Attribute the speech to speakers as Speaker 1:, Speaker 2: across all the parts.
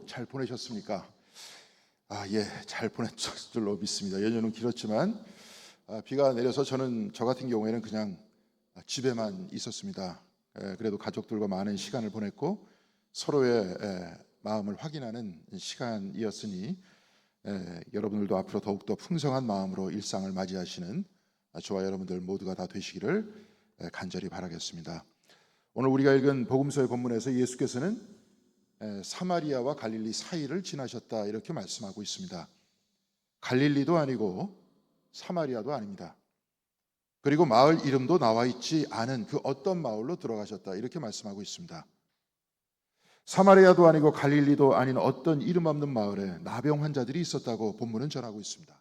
Speaker 1: 잘 보내셨습니까? 잘 보냈을 줄로 믿습니다. 연휴는 길었지만 비가 내려서 저 같은 경우에는 그냥 집에만 있었습니다. 그래도 가족들과 많은 시간을 보냈고 서로의 마음을 확인하는 시간이었으니 여러분들도 앞으로 더욱더 풍성한 마음으로 일상을 맞이하시는 저와 여러분들 모두가 다 되시기를 간절히 바라겠습니다. 오늘 우리가 읽은 복음서의 본문에서 예수께서는 사마리아와 갈릴리 사이를 지나셨다 이렇게 말씀하고 있습니다. 갈릴리도 아니고 사마리아도 아닙니다. 그리고 마을 이름도 나와 있지 않은 그 어떤 마을로 들어가셨다 이렇게 말씀하고 있습니다. 사마리아도 아니고 갈릴리도 아닌 어떤 이름 없는 마을에 나병 환자들이 있었다고 본문은 전하고 있습니다.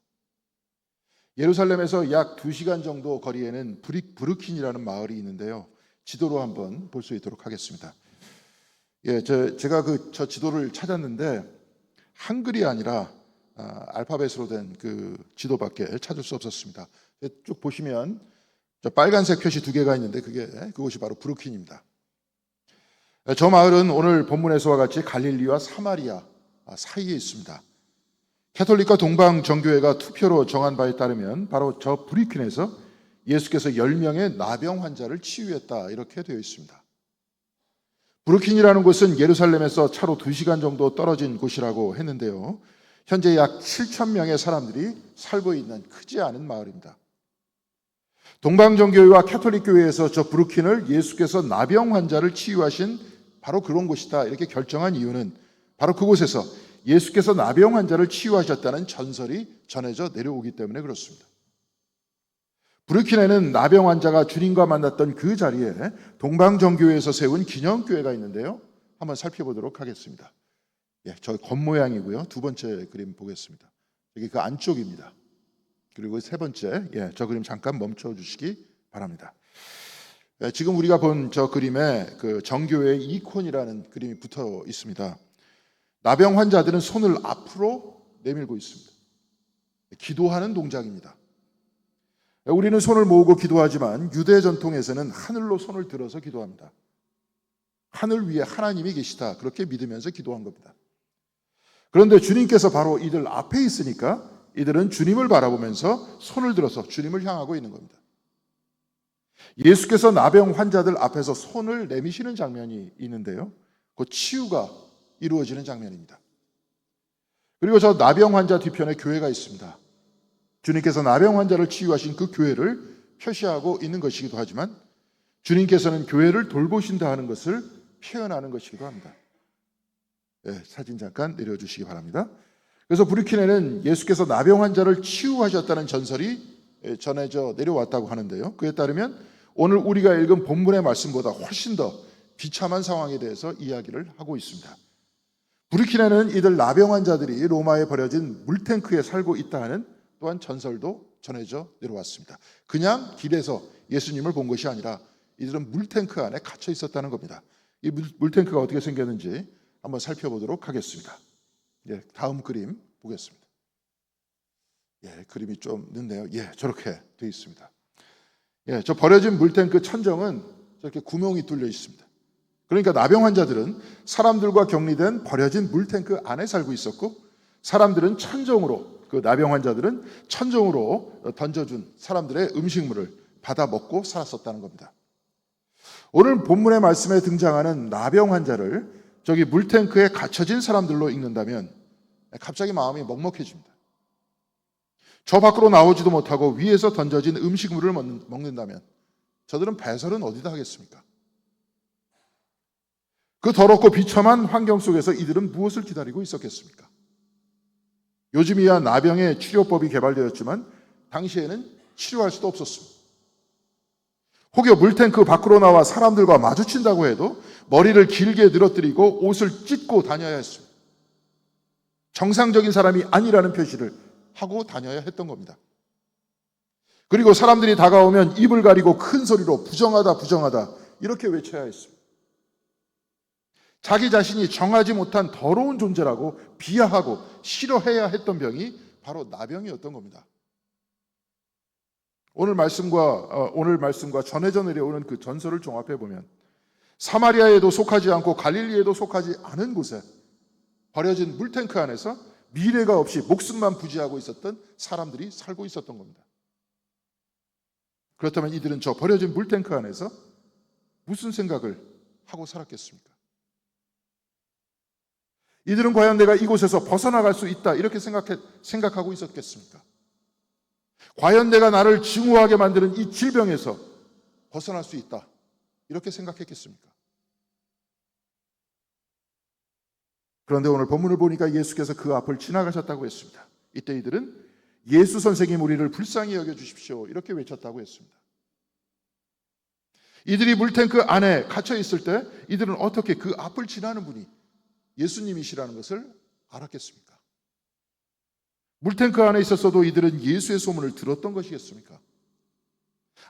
Speaker 1: 예루살렘에서 약 2시간 정도 거리에는 브루킨이라는 마을이 있는데요. 지도로 한번 볼 수 있도록 하겠습니다. 제가 저 지도를 찾았는데 한글이 아니라 알파벳으로 된 그 지도밖에 찾을 수 없었습니다. 쭉 보시면 저 빨간색 표시 2개가 있는데 그곳이 바로 브루킨입니다. 저 마을은 오늘 본문에서와 같이 갈릴리와 사마리아 사이에 있습니다. 캐톨릭과 동방 정교회가 투표로 정한 바에 따르면 바로 저 브루킨에서 예수께서 10명의 나병 환자를 치유했다 이렇게 되어 있습니다. 브루킨이라는 곳은 예루살렘에서 차로 2시간 정도 떨어진 곳이라고 했는데요. 현재 약 7,000명의 사람들이 살고 있는 크지 않은 마을입니다. 동방정교회와 캐톨릭교회에서 저 브루킨을 예수께서 나병 환자를 치유하신 바로 그런 곳이다 이렇게 결정한 이유는 바로 그곳에서 예수께서 나병 환자를 치유하셨다는 전설이 전해져 내려오기 때문에 그렇습니다. 브루킨에는 나병 환자가 주님과 만났던 그 자리에 동방정교회에서 세운 기념교회가 있는데요. 한번 살펴보도록 하겠습니다. 저 겉모양이고요. 두 번째 그림 보겠습니다. 여기 그 안쪽입니다. 그리고 세 번째, 저 그림 잠깐 멈춰 주시기 바랍니다. 지금 우리가 본 저 그림에 그 정교회의 이콘이라는 그림이 붙어 있습니다. 나병 환자들은 손을 앞으로 내밀고 있습니다. 기도하는 동작입니다. 우리는 손을 모으고 기도하지만 유대 전통에서는 하늘로 손을 들어서 기도합니다. 하늘 위에 하나님이 계시다 그렇게 믿으면서 기도한 겁니다. 그런데 주님께서 바로 이들 앞에 있으니까 이들은 주님을 바라보면서 손을 들어서 주님을 향하고 있는 겁니다. 예수께서 나병 환자들 앞에서 손을 내미시는 장면이 있는데요. 그 치유가 이루어지는 장면입니다. 그리고 저 나병 환자 뒤편에 교회가 있습니다. 주님께서 나병 환자를 치유하신 그 교회를 표시하고 있는 것이기도 하지만 주님께서는 교회를 돌보신다 하는 것을 표현하는 것이기도 합니다. 사진 잠깐 내려주시기 바랍니다. 그래서 브루킨에는 예수께서 나병 환자를 치유하셨다는 전설이 전해져 내려왔다고 하는데요. 그에 따르면 오늘 우리가 읽은 본문의 말씀보다 훨씬 더 비참한 상황에 대해서 이야기를 하고 있습니다. 브루킨에는 이들 나병 환자들이 로마에 버려진 물탱크에 살고 있다 하는 또한 전설도 전해져 내려왔습니다. 그냥 길에서 예수님을 본 것이 아니라 이들은 물탱크 안에 갇혀 있었다는 겁니다. 이 물탱크가 어떻게 생겼는지 한번 살펴보도록 하겠습니다. 다음 그림 보겠습니다. 그림이 좀 늦네요. 저렇게 되어 있습니다. 저 버려진 물탱크 천정은 저렇게 구멍이 뚫려 있습니다. 그러니까 나병 환자들은 사람들과 격리된 버려진 물탱크 안에 살고 있었고 사람들은 천정으로 그 나병 환자들은 천정으로 던져준 사람들의 음식물을 받아 먹고 살았었다는 겁니다. 오늘 본문의 말씀에 등장하는 나병 환자를 저기 물탱크에 갇혀진 사람들로 읽는다면 갑자기 마음이 먹먹해집니다. 저 밖으로 나오지도 못하고 위에서 던져진 음식물을 먹는다면 저들은 배설은 어디다 하겠습니까? 그 더럽고 비참한 환경 속에서 이들은 무엇을 기다리고 있었겠습니까? 요즘이야 나병의 치료법이 개발되었지만 당시에는 치료할 수도 없었습니다. 혹여 물탱크 밖으로 나와 사람들과 마주친다고 해도 머리를 길게 늘어뜨리고 옷을 찢고 다녀야 했습니다. 정상적인 사람이 아니라는 표시를 하고 다녀야 했던 겁니다. 그리고 사람들이 다가오면 입을 가리고 큰 소리로 부정하다 부정하다 이렇게 외쳐야 했습니다. 자기 자신이 정하지 못한 더러운 존재라고 비하하고 싫어해야 했던 병이 바로 나병이었던 겁니다. 오늘 말씀과 전해져 내려오는 그 전설을 종합해 보면 사마리아에도 속하지 않고 갈릴리에도 속하지 않은 곳에 버려진 물탱크 안에서 미래가 없이 목숨만 부지하고 있었던 사람들이 살고 있었던 겁니다. 그렇다면 이들은 저 버려진 물탱크 안에서 무슨 생각을 하고 살았겠습니까? 이들은 과연 내가 이곳에서 벗어나갈 수 있다 이렇게 생각하고 있었겠습니까? 과연 내가 나를 증오하게 만드는 이 질병에서 벗어날 수 있다 이렇게 생각했겠습니까? 그런데 오늘 본문을 보니까 예수께서 그 앞을 지나가셨다고 했습니다. 이때 이들은 예수 선생님 우리를 불쌍히 여겨주십시오 이렇게 외쳤다고 했습니다. 이들이 물탱크 안에 갇혀 있을 때 이들은 어떻게 그 앞을 지나는 분이 예수님이시라는 것을 알았겠습니까? 물탱크 안에 있었어도 이들은 예수의 소문을 들었던 것이겠습니까?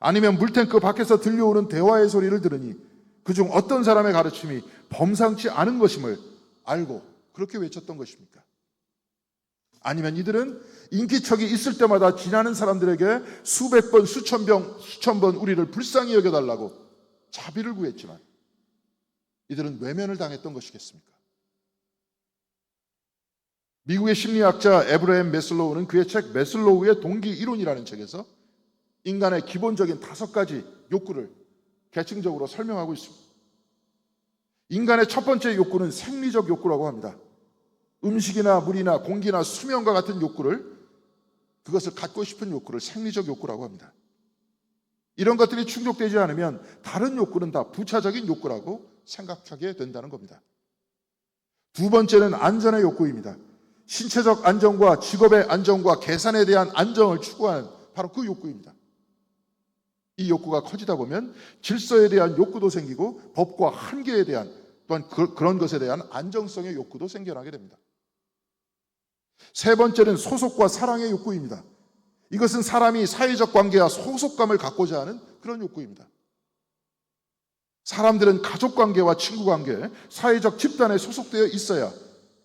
Speaker 1: 아니면 물탱크 밖에서 들려오는 대화의 소리를 들으니 그중 어떤 사람의 가르침이 범상치 않은 것임을 알고 그렇게 외쳤던 것입니까? 아니면 이들은 인기척이 있을 때마다 지나는 사람들에게 수백 번, 수천 번 우리를 불쌍히 여겨달라고 자비를 구했지만 이들은 외면을 당했던 것이겠습니까? 미국의 심리학자 에브라임 매슬로우는 그의 책 매슬로우의 동기 이론이라는 책에서 인간의 기본적인 5가지 욕구를 계층적으로 설명하고 있습니다. 인간의 첫 번째 욕구는 생리적 욕구라고 합니다. 음식이나 물이나 공기나 수면과 같은 그것을 갖고 싶은 욕구를 생리적 욕구라고 합니다. 이런 것들이 충족되지 않으면 다른 욕구는 다 부차적인 욕구라고 생각하게 된다는 겁니다. 두 번째는 안전의 욕구입니다. 신체적 안정과 직업의 안정과 계산에 대한 안정을 추구하는 바로 그 욕구입니다. 이 욕구가 커지다 보면 질서에 대한 욕구도 생기고 법과 한계에 대한 또한 그런 것에 대한 안정성의 욕구도 생겨나게 됩니다. 세 번째는 소속과 사랑의 욕구입니다. 이것은 사람이 사회적 관계와 소속감을 갖고자 하는 그런 욕구입니다. 사람들은 가족관계와 친구관계, 사회적 집단에 소속되어 있어야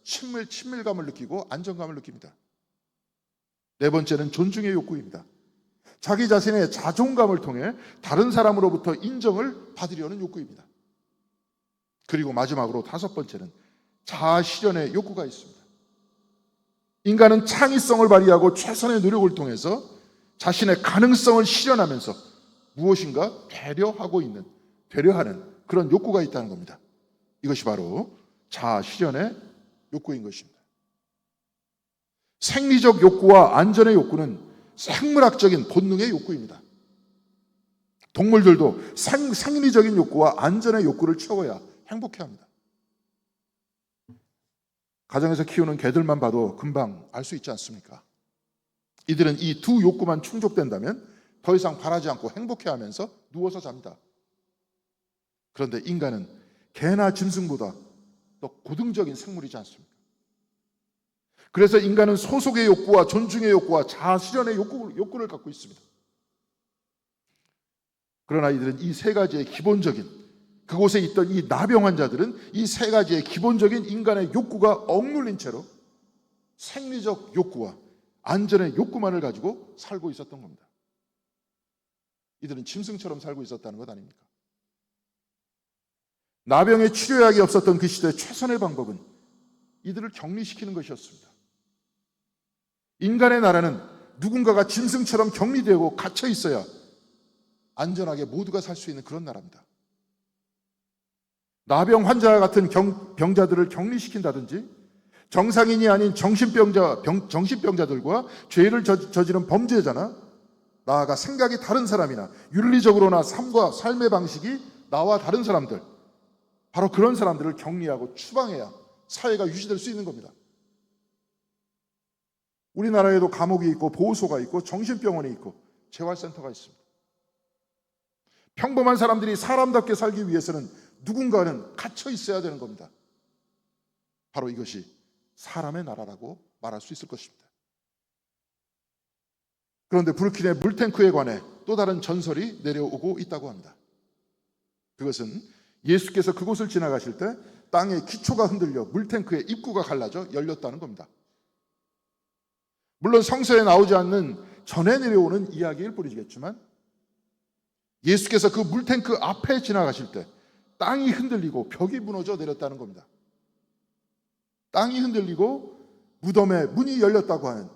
Speaker 1: 친밀감을 느끼고 안정감을 느낍니다. 네 번째는 존중의 욕구입니다. 자기 자신의 자존감을 통해 다른 사람으로부터 인정을 받으려는 욕구입니다. 그리고 마지막으로 5번째는 자아 실현의 욕구가 있습니다. 인간은 창의성을 발휘하고 최선의 노력을 통해서 자신의 가능성을 실현하면서 무엇인가 되려하는 그런 욕구가 있다는 겁니다. 이것이 바로 자아 실현의 욕구인 것입니다. 생리적 욕구와 안전의 욕구는 생물학적인 본능의 욕구입니다. 동물들도 생리적인 욕구와 안전의 욕구를 채워야 행복해합니다. 가정에서 키우는 개들만 봐도 금방 알 수 있지 않습니까? 이들은 이 두 욕구만 충족된다면 더 이상 바라지 않고 행복해하면서 누워서 잡니다. 그런데 인간은 개나 짐승보다 더 고등적인 생물이지 않습니까? 그래서 인간은 소속의 욕구와 존중의 욕구와 자아 실현의 욕구를 갖고 있습니다. 그러나 이들은 이 세 가지의 기본적인 그곳에 있던 이 나병 환자들은 이 세 가지의 기본적인 인간의 욕구가 억눌린 채로 생리적 욕구와 안전의 욕구만을 가지고 살고 있었던 겁니다. 이들은 짐승처럼 살고 있었다는 것 아닙니까? 나병의 치료약이 없었던 그 시대 최선의 방법은 이들을 격리시키는 것이었습니다. 인간의 나라는 누군가가 짐승처럼 격리되고 갇혀 있어야 안전하게 모두가 살 수 있는 그런 나라입니다. 나병 환자와 같은 병자들을 격리시킨다든지 정상인이 아닌 정신병자들과 죄를 저지른 범죄자나 나아가 생각이 다른 사람이나 윤리적으로나 삶의 방식이 나와 다른 사람들 바로 그런 사람들을 격리하고 추방해야 사회가 유지될 수 있는 겁니다. 우리나라에도 감옥이 있고 보호소가 있고 정신병원이 있고 재활센터가 있습니다. 평범한 사람들이 사람답게 살기 위해서는 누군가는 갇혀 있어야 되는 겁니다. 바로 이것이 사람의 나라라고 말할 수 있을 것입니다. 그런데 브루클린의 물탱크에 관해 또 다른 전설이 내려오고 있다고 합니다. 그것은 예수께서 그곳을 지나가실 때 땅의 기초가 흔들려 물탱크의 입구가 갈라져 열렸다는 겁니다. 물론 성서에 나오지 않는 전에 내려오는 이야기일 뿐이겠지만 예수께서 그 물탱크 앞에 지나가실 때 땅이 흔들리고 벽이 무너져 내렸다는 겁니다. 땅이 흔들리고 무덤의 문이 열렸다고 하는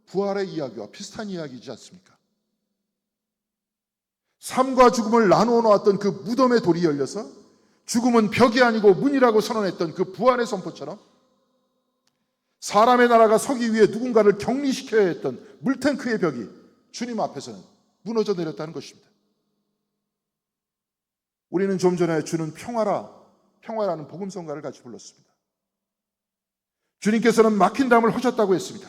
Speaker 1: 부활의 이야기와 비슷한 이야기이지 않습니까? 삶과 죽음을 나누어 놓았던 그 무덤의 돌이 열려서 죽음은 벽이 아니고 문이라고 선언했던 그 부활의 선포처럼 사람의 나라가 서기 위해 누군가를 격리시켜야 했던 물탱크의 벽이 주님 앞에서는 무너져 내렸다는 것입니다. 우리는 좀 전에 주는 평화라는 복음성가를 같이 불렀습니다. 주님께서는 막힌 담을 허셨다고 했습니다.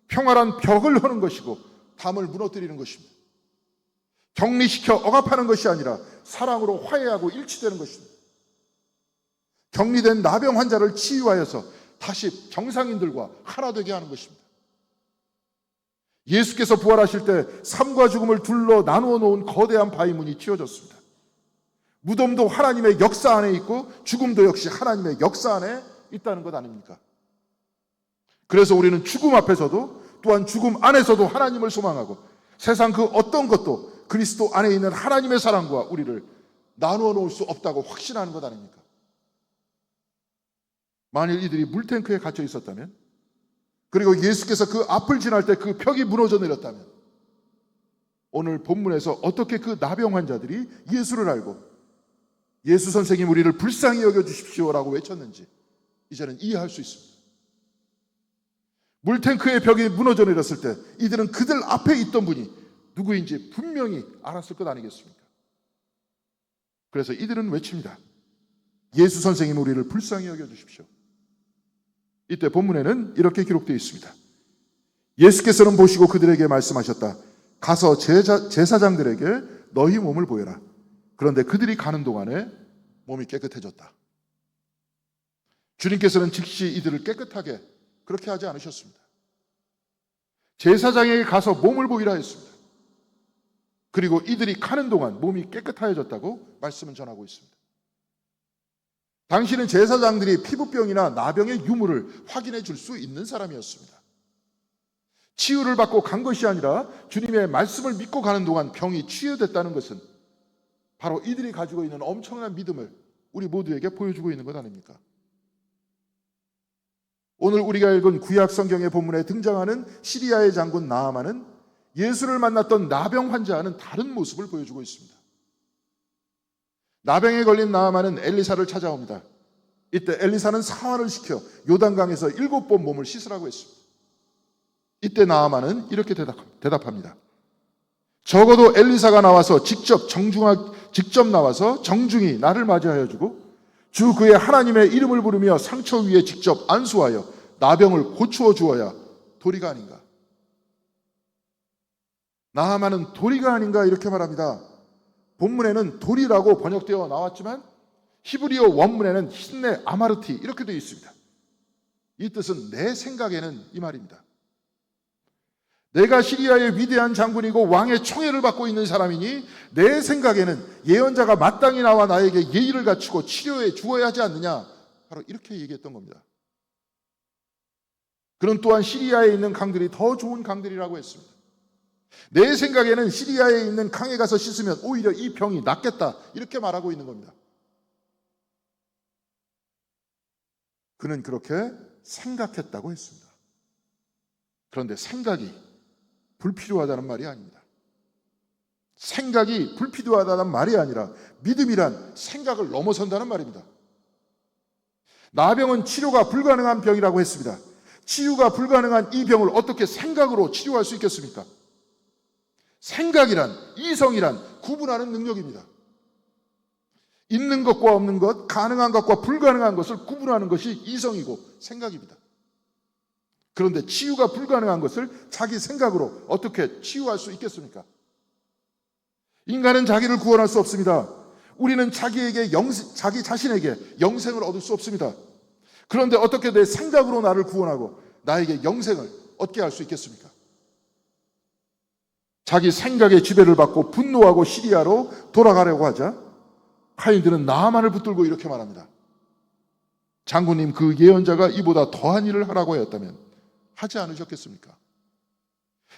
Speaker 1: 평화란 벽을 허는 것이고 담을 무너뜨리는 것입니다. 격리시켜 억압하는 것이 아니라 사랑으로 화해하고 일치되는 것입니다. 격리된 나병 환자를 치유하여서 다시 정상인들과 하나 되게 하는 것입니다. 예수께서 부활하실 때 삶과 죽음을 둘러 나누어 놓은 거대한 바위문이 틔워졌습니다. 무덤도 하나님의 역사 안에 있고 죽음도 역시 하나님의 역사 안에 있다는 것 아닙니까? 그래서 우리는 죽음 앞에서도 또한 죽음 안에서도 하나님을 소망하고 세상 그 어떤 것도 그리스도 안에 있는 하나님의 사랑과 우리를 나누어 놓을 수 없다고 확신하는 것 아닙니까? 만일 이들이 물탱크에 갇혀 있었다면, 그리고 예수께서 그 앞을 지날 때 그 벽이 무너져 내렸다면, 오늘 본문에서 어떻게 그 나병 환자들이 예수를 알고 예수 선생님 우리를 불쌍히 여겨주십시오라고 외쳤는지 이제는 이해할 수 있습니다. 물탱크의 벽이 무너져 내렸을 때 이들은 그들 앞에 있던 분이 누구인지 분명히 알았을 것 아니겠습니까? 그래서 이들은 외칩니다. 예수 선생님 우리를 불쌍히 여겨주십시오. 이때 본문에는 이렇게 기록되어 있습니다. 예수께서는 보시고 그들에게 말씀하셨다. 가서 제사장들에게 너희 몸을 보여라. 그런데 그들이 가는 동안에 몸이 깨끗해졌다. 주님께서는 즉시 이들을 깨끗하게 그렇게 하지 않으셨습니다. 제사장에게 가서 몸을 보이라 했습니다. 그리고 이들이 가는 동안 몸이 깨끗해졌다고 말씀은 전하고 있습니다. 당신은 제사장들이 피부병이나 나병의 유무를 확인해 줄 수 있는 사람이었습니다. 치유를 받고 간 것이 아니라 주님의 말씀을 믿고 가는 동안 병이 치유됐다는 것은 바로 이들이 가지고 있는 엄청난 믿음을 우리 모두에게 보여주고 있는 것 아닙니까? 오늘 우리가 읽은 구약 성경의 본문에 등장하는 시리아의 장군 나아만은 예수를 만났던 나병 환자와는 다른 모습을 보여주고 있습니다. 나병에 걸린 나아만은 엘리사를 찾아옵니다. 이때 엘리사는 사환을 시켜 요단강에서 7번 몸을 씻으라고 했습니다. 이때 나아만은 이렇게 대답합니다. 적어도 엘리사가 나와서 직접 나와서 정중히 나를 맞이하여 주고 주 그의 하나님의 이름을 부르며 상처 위에 직접 안수하여 나병을 고추어 주어야 도리가 아닌가. 나아만은 도리가 아닌가 이렇게 말합니다. 본문에는 도리라고 번역되어 나왔지만 히브리어 원문에는 힌네 아마르티 이렇게 되어 있습니다. 이 뜻은 내 생각에는 이 말입니다. 내가 시리아의 위대한 장군이고 왕의 총애를 받고 있는 사람이니 내 생각에는 예언자가 마땅히 나와 나에게 예의를 갖추고 치료해 주어야 하지 않느냐. 바로 이렇게 얘기했던 겁니다. 그는 또한 시리아에 있는 강들이 더 좋은 강들이라고 했습니다. 내 생각에는 시리아에 있는 강에 가서 씻으면 오히려 이 병이 낫겠다 이렇게 말하고 있는 겁니다. 그는 그렇게 생각했다고 했습니다. 그런데 생각이 불필요하다는 말이 아닙니다. 생각이 불필요하다는 말이 아니라 믿음이란 생각을 넘어선다는 말입니다. 나병은 치료가 불가능한 병이라고 했습니다. 치유가 불가능한 이 병을 어떻게 생각으로 치료할 수 있겠습니까? 생각이란, 이성이란 구분하는 능력입니다. 있는 것과 없는 것, 가능한 것과 불가능한 것을 구분하는 것이 이성이고 생각입니다. 그런데 치유가 불가능한 것을 자기 생각으로 어떻게 치유할 수 있겠습니까? 인간은 자기를 구원할 수 없습니다. 우리는 자기 자신에게 영생을 얻을 수 없습니다. 그런데 어떻게 내 생각으로 나를 구원하고 나에게 영생을 얻게 할 수 있겠습니까? 자기 생각의 지배를 받고 분노하고 시리아로 돌아가려고 하자 카인들은 나아만을 붙들고 이렇게 말합니다. 장군님, 그 예언자가 이보다 더한 일을 하라고 하였다면 하지 않으셨겠습니까?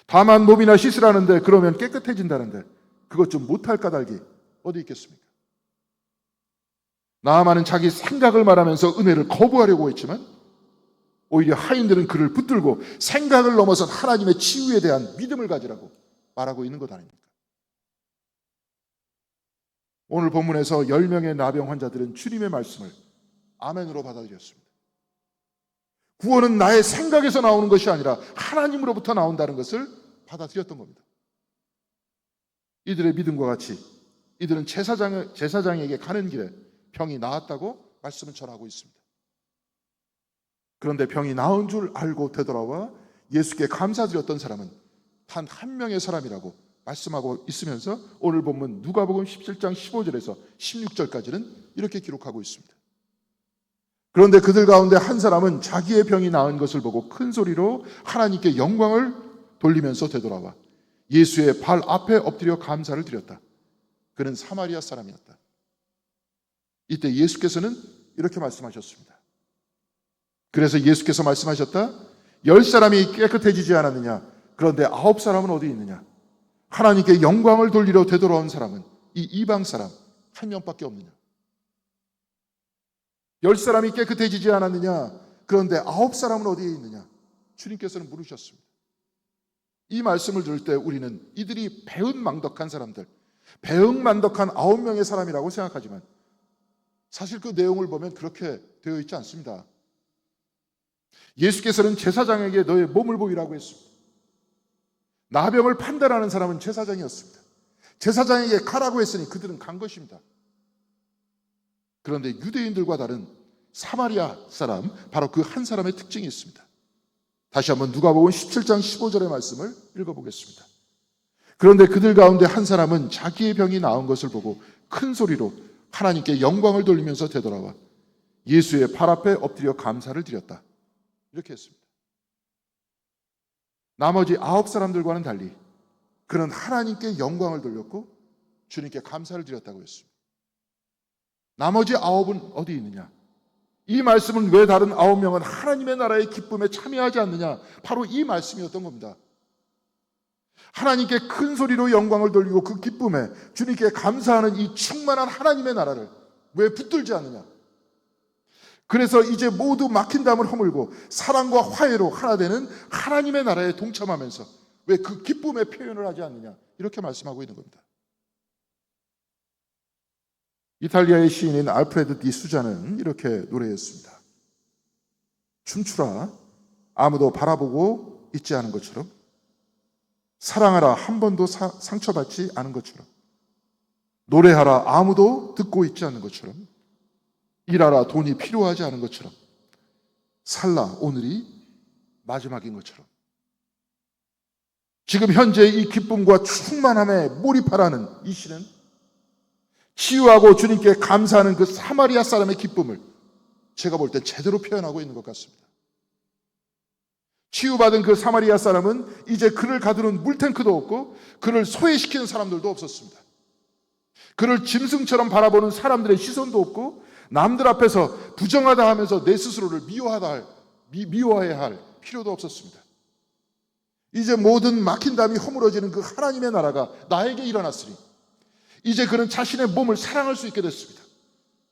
Speaker 1: 다만 몸이나 씻으라는데 그러면 깨끗해진다는데 그것 좀 못할 까닭이 어디 있겠습니까? 나아만은 자기 생각을 말하면서 은혜를 거부하려고 했지만 오히려 하인들은 그를 붙들고 생각을 넘어선 하나님의 치유에 대한 믿음을 가지라고 말하고 있는 것 아닙니까? 오늘 본문에서 10명의 나병 환자들은 주님의 말씀을 아멘으로 받아들였습니다. 구원은 나의 생각에서 나오는 것이 아니라 하나님으로부터 나온다는 것을 받아들였던 겁니다. 이들의 믿음과 같이 이들은 제사장에게 가는 길에 병이 나았다고 말씀을 전하고 있습니다. 그런데 병이 나은 줄 알고 되돌아와 예수께 감사드렸던 사람은 단 한 명의 사람이라고 말씀하고 있으면서 오늘 본문 누가복음 17장 15절에서 16절까지는 이렇게 기록하고 있습니다. 그런데 그들 가운데 한 사람은 자기의 병이 나은 것을 보고 큰 소리로 하나님께 영광을 돌리면서 되돌아와 예수의 발 앞에 엎드려 감사를 드렸다. 그는 사마리아 사람이었다. 이때 예수께서는 이렇게 말씀하셨습니다. 그래서 예수께서 말씀하셨다. 10사람이 깨끗해지지 않았느냐? 그런데 9사람은 어디 있느냐? 하나님께 영광을 돌리러 되돌아온 사람은 이 이방 사람 한 명밖에 없느냐? 10사람이 깨끗해지지 않았느냐? 그런데 9사람은 어디에 있느냐? 주님께서는 물으셨습니다. 이 말씀을 들을 때 우리는 이들이 배은망덕한 사람들, 배은망덕한 9명의 사람이라고 생각하지만 사실 그 내용을 보면 그렇게 되어 있지 않습니다. 예수께서는 제사장에게 너의 몸을 보이라고 했습니다. 나병을 판단하는 사람은 제사장이었습니다. 제사장에게 가라고 했으니 그들은 간 것입니다. 그런데 유대인들과 다른 사마리아 사람, 바로 그 한 사람의 특징이 있습니다. 다시 한번 누가복음 17장 15절의 말씀을 읽어보겠습니다. 그런데 그들 가운데 한 사람은 자기의 병이 나은 것을 보고 큰 소리로 하나님께 영광을 돌리면서 되돌아와 예수의 발 앞에 엎드려 감사를 드렸다. 이렇게 했습니다. 나머지 9사람들과는 달리 그는 하나님께 영광을 돌렸고 주님께 감사를 드렸다고 했습니다. 나머지 9은 어디 있느냐? 이 말씀은 왜 다른 9명은 하나님의 나라의 기쁨에 참여하지 않느냐? 바로 이 말씀이었던 겁니다. 하나님께 큰 소리로 영광을 돌리고 그 기쁨에 주님께 감사하는 이 충만한 하나님의 나라를 왜 붙들지 않느냐? 그래서 이제 모두 막힌 담을 허물고 사랑과 화해로 하나 되는 하나님의 나라에 동참하면서 왜 그 기쁨의 표현을 하지 않느냐? 이렇게 말씀하고 있는 겁니다. 이탈리아의 시인인 알프레드 디 수자는 이렇게 노래했습니다. 춤추라 아무도 바라보고 있지 않은 것처럼, 사랑하라 한 번도 상처받지 않은 것처럼, 노래하라 아무도 듣고 있지 않는 것처럼, 일하라 돈이 필요하지 않은 것처럼, 살라 오늘이 마지막인 것처럼. 지금 현재 이 기쁨과 충만함에 몰입하라는 이 시는 치유하고 주님께 감사하는 그 사마리아 사람의 기쁨을 제가 볼 때 제대로 표현하고 있는 것 같습니다. 치유받은 그 사마리아 사람은 이제 그를 가두는 물탱크도 없고 그를 소외시키는 사람들도 없었습니다. 그를 짐승처럼 바라보는 사람들의 시선도 없고 남들 앞에서 부정하다 하면서 내 스스로를 미워해야 할 필요도 없었습니다. 이제 모든 막힌 담이 허물어지는 그 하나님의 나라가 나에게 일어났으니 이제 그는 자신의 몸을 사랑할 수 있게 됐습니다.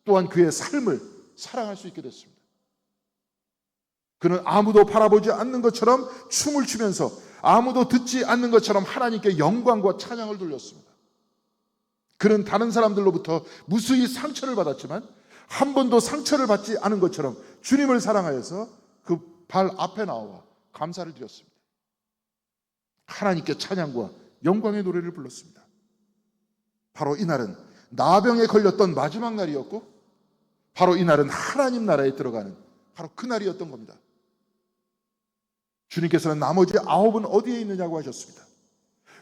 Speaker 1: 또한 그의 삶을 사랑할 수 있게 됐습니다. 그는 아무도 바라보지 않는 것처럼 춤을 추면서 아무도 듣지 않는 것처럼 하나님께 영광과 찬양을 돌렸습니다. 그는 다른 사람들로부터 무수히 상처를 받았지만 한 번도 상처를 받지 않은 것처럼 주님을 사랑하여서 그 발 앞에 나와 감사를 드렸습니다. 하나님께 찬양과 영광의 노래를 불렀습니다. 바로 이날은 나병에 걸렸던 마지막 날이었고 바로 이날은 하나님 나라에 들어가는 바로 그 날이었던 겁니다. 주님께서는 나머지 9은 어디에 있느냐고 하셨습니다.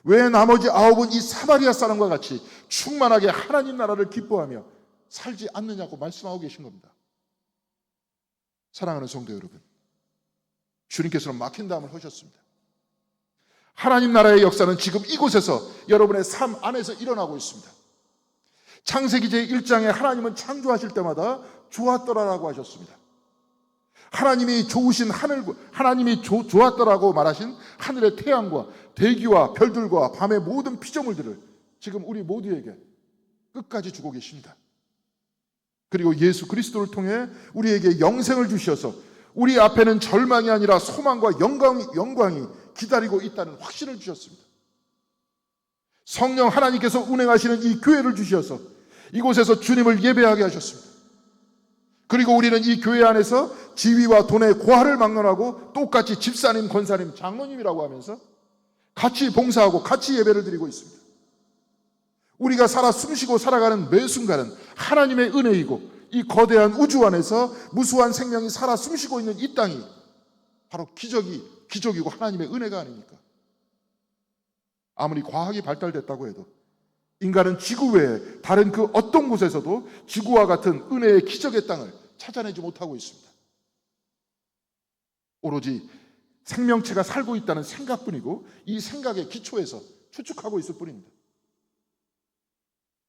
Speaker 1: 왜 나머지 9은 이 사마리아 사람과 같이 충만하게 하나님 나라를 기뻐하며 살지 않느냐고 말씀하고 계신 겁니다. 사랑하는 성도 여러분, 주님께서는 막힌 담을 하셨습니다. 하나님 나라의 역사는 지금 이곳에서 여러분의 삶 안에서 일어나고 있습니다. 창세기 제1장에 하나님은 창조하실 때마다 좋았더라라고 하셨습니다. 하나님이 좋으신 하나님이 좋았더라고 말하신 하늘의 태양과 대기와 별들과 밤의 모든 피조물들을 지금 우리 모두에게 끝까지 주고 계십니다. 그리고 예수 그리스도를 통해 우리에게 영생을 주셔서 우리 앞에는 절망이 아니라 소망과 영광이 기다리고 있다는 확신을 주셨습니다. 성령 하나님께서 운행하시는 이 교회를 주셔서 이곳에서 주님을 예배하게 하셨습니다. 그리고 우리는 이 교회 안에서 지위와 돈의 고하를 막론하고 똑같이 집사님, 권사님, 장로님이라고 하면서 같이 봉사하고 같이 예배를 드리고 있습니다. 우리가 살아 숨쉬고 살아가는 매 순간은 하나님의 은혜이고 이 거대한 우주 안에서 무수한 생명이 살아 숨쉬고 있는 이 땅이 바로 기적이고 하나님의 은혜가 아닙니까? 아무리 과학이 발달됐다고 해도 인간은 지구 외에 다른 그 어떤 곳에서도 지구와 같은 은혜의 기적의 땅을 찾아내지 못하고 있습니다. 오로지 생명체가 살고 있다는 생각뿐이고 이 생각의 기초에서 추측하고 있을 뿐입니다.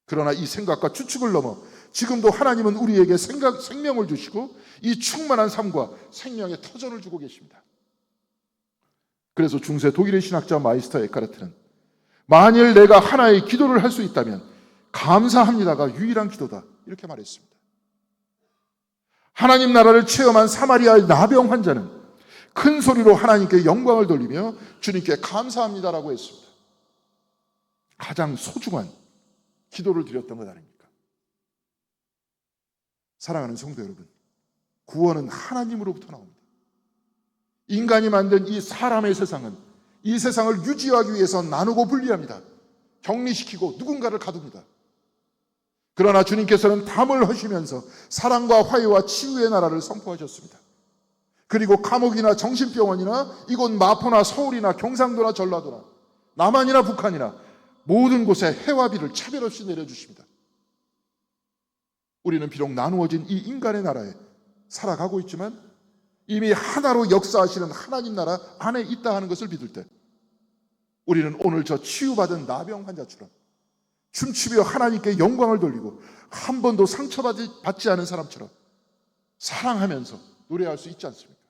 Speaker 1: 그러나 이 생각과 추측을 넘어 지금도 하나님은 우리에게 생명을 주시고 이 충만한 삶과 생명의 터전을 주고 계십니다. 그래서 중세 독일의 신학자 마이스터 에카르트는 만일 내가 하나의 기도를 할 수 있다면 감사합니다가 유일한 기도다 이렇게 말했습니다. 하나님 나라를 체험한 사마리아의 나병 환자는 큰 소리로 하나님께 영광을 돌리며 주님께 감사합니다라고 했습니다. 가장 소중한 기도를 드렸던 것 아닙니까? 사랑하는 성도 여러분, 구원은 하나님으로부터 나옵니다. 인간이 만든 이 사람의 세상은 이 세상을 유지하기 위해서 나누고 분리합니다. 격리시키고 누군가를 가둡니다. 그러나 주님께서는 담을 허시면서 사랑과 화해와 치유의 나라를 선포하셨습니다. 그리고 감옥이나 정신병원이나 이곳 마포나 서울이나 경상도나 전라도나 남한이나 북한이나 모든 곳에 해와 비를 차별 없이 내려주십니다. 우리는 비록 나누어진 이 인간의 나라에 살아가고 있지만 이미 하나로 역사하시는 하나님 나라 안에 있다 하는 것을 믿을 때 우리는 오늘 저 치유받은 나병 환자처럼 춤추며 하나님께 영광을 돌리고 한 번도 상처받지 않은 사람처럼 사랑하면서 노래할 수 있지 않습니까?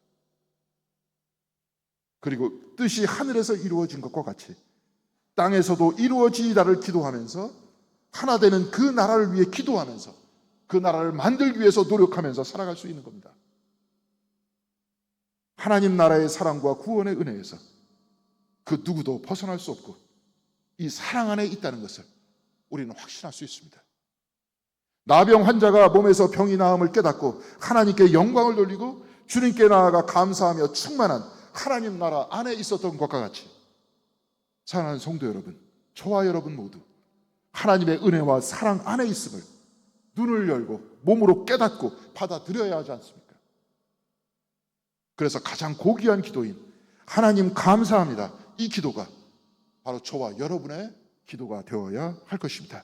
Speaker 1: 그리고 뜻이 하늘에서 이루어진 것과 같이 땅에서도 이루어지이다를 기도하면서 하나 되는 그 나라를 위해 기도하면서 그 나라를 만들기 위해서 노력하면서 살아갈 수 있는 겁니다. 하나님 나라의 사랑과 구원의 은혜에서 그 누구도 벗어날 수 없고 이 사랑 안에 있다는 것을 우리는 확신할 수 있습니다. 나병 환자가 몸에서 병이 나음을 깨닫고 하나님께 영광을 돌리고 주님께 나아가 감사하며 충만한 하나님 나라 안에 있었던 것과 같이 사랑하는 성도 여러분, 저와 여러분 모두 하나님의 은혜와 사랑 안에 있음을 눈을 열고 몸으로 깨닫고 받아들여야 하지 않습니까? 그래서 가장 고귀한 기도인 하나님 감사합니다, 이 기도가 바로 저와 여러분의 기도가 되어야 할 것입니다.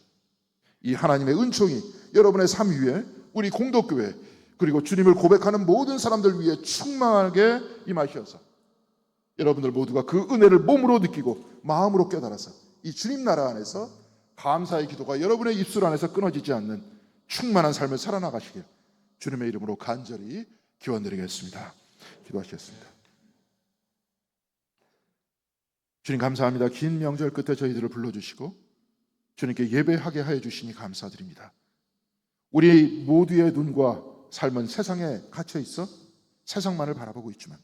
Speaker 1: 이 하나님의 은총이 여러분의 삶 위에 우리 공덕교회 그리고 주님을 고백하는 모든 사람들 위해 충만하게 임하셔서 여러분들 모두가 그 은혜를 몸으로 느끼고 마음으로 깨달아서 이 주님 나라 안에서 감사의 기도가 여러분의 입술 안에서 끊어지지 않는 충만한 삶을 살아나가시길 주님의 이름으로 간절히 기원드리겠습니다. 기도하시겠습니다. 주님 감사합니다. 긴 명절 끝에 저희들을 불러주시고 주님께 예배하게 하여 주시니 감사드립니다. 우리 모두의 눈과 삶은 세상에 갇혀 있어 세상만을 바라보고 있지만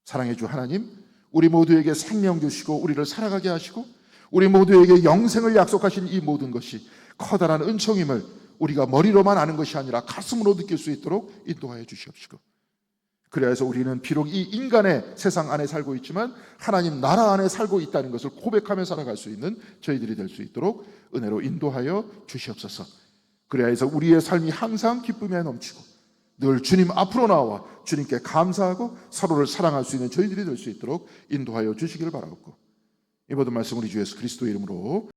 Speaker 1: 사랑의 주 하나님, 우리 모두에게 생명 주시고 우리를 살아가게 하시고 우리 모두에게 영생을 약속하신 이 모든 것이 커다란 은총임을 우리가 머리로만 아는 것이 아니라 가슴으로 느낄 수 있도록 인도하여 주시옵시고 그래서 우리는 비록 이 인간의 세상 안에 살고 있지만 하나님 나라 안에 살고 있다는 것을 고백하며 살아갈 수 있는 저희들이 될 수 있도록 은혜로 인도하여 주시옵소서. 그래서 우리의 삶이 항상 기쁨에 넘치고 늘 주님 앞으로 나와 주님께 감사하고 서로를 사랑할 수 있는 저희들이 될 수 있도록 인도하여 주시기를 바라옵고 이 모든 말씀 우리 주 예수 그리스도의 이름으로